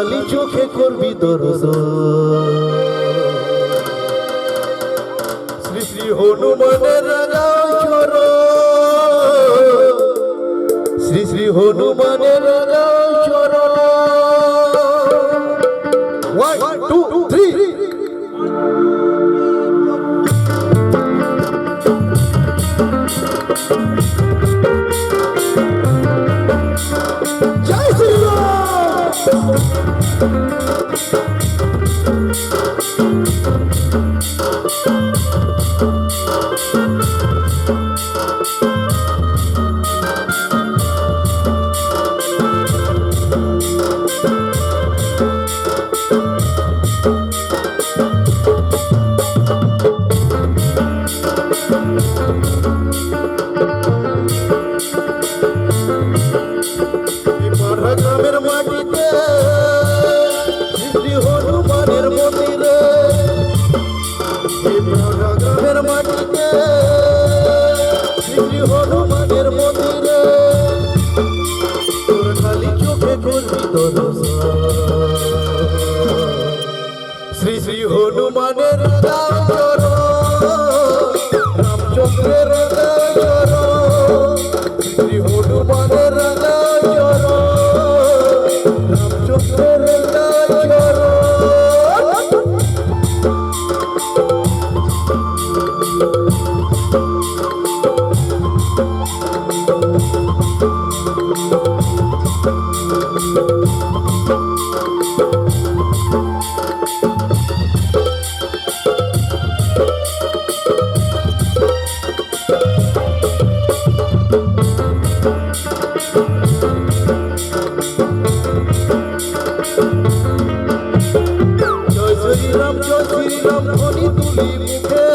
খালি চোখে করবি দর্শন। শ্রী শ্রী হনুমানের রাজা চরণ, শ্রী শ্রী হনুমানের রাজা চরণ। 1 2 3 জয় শ্রীরাম। গ্রামের মাটিতে শ্রী হনুমানের মন্দিরে, গ্রামের মাটিতে শ্রী হনুমানের মন্দিরে তোর খালি চোখে করবি দর্শন। শ্রী শ্রী হনুমানের চরণ, রামচন্দ্রের চরণ, শ্রী হনুমানের চরণ, রামচন্দ্রের চরণ। জয় শ্রীরাম জয় শ্রীরাম ধ্বনি তুলি মুখে,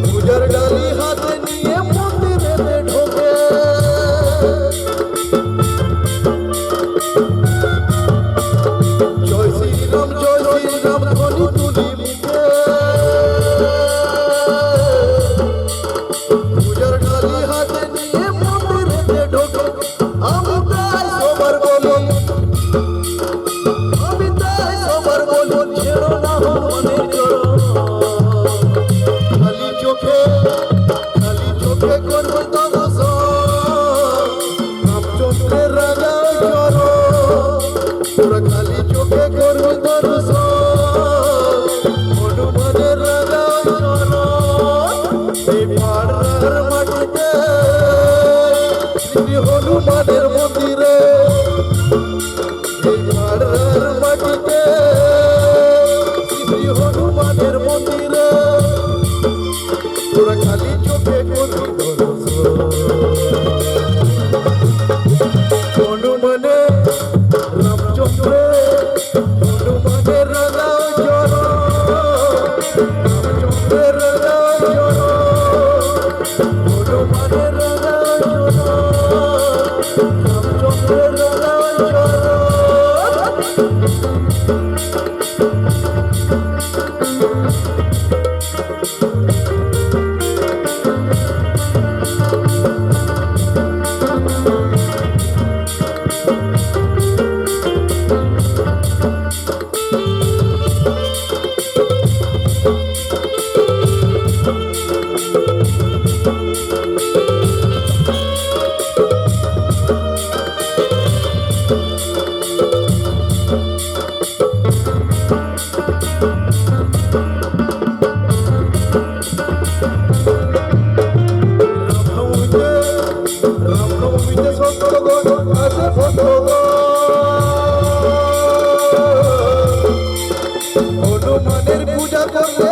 পূজার ডালি হাতে নিয়ে মন্দিরে ঢোকে। জয় শ্রীরাম ধ্বনি তুলি মুখে, পূজার ডালি হাতে নিয়ে মন্দিরে ঢোকে। আমি তাই সবার বলি, আমি তাই সবার বলি, ছেড়ো না হনুমানের চরণ। খালি চোখে করবো দর্শন, রামচন্দ্রের রাজা চরণ। তোরা খালি চোখে করবি দর্শন, হনুমানের রাজা চরণ। এই পাড়ার মাটিতে শ্রী হনুমানের মন্দিরে, এই পাড়ার মাটিতে শ্রী হনুমানের মন্দিরে তোরা খালি চোখে করবি দর্শন। হনুমানে রামচন্দ্রে, হনুমানের রাজা চরণ, রামচন্দ্রের রাজা চরণ, হনুমানের রাজা চরণ, রামচন্দ্রের রাজা চরণ। রামনবমীতে সন্তগণ আসে ভক্তগণ, হনুমানের পূজা করলে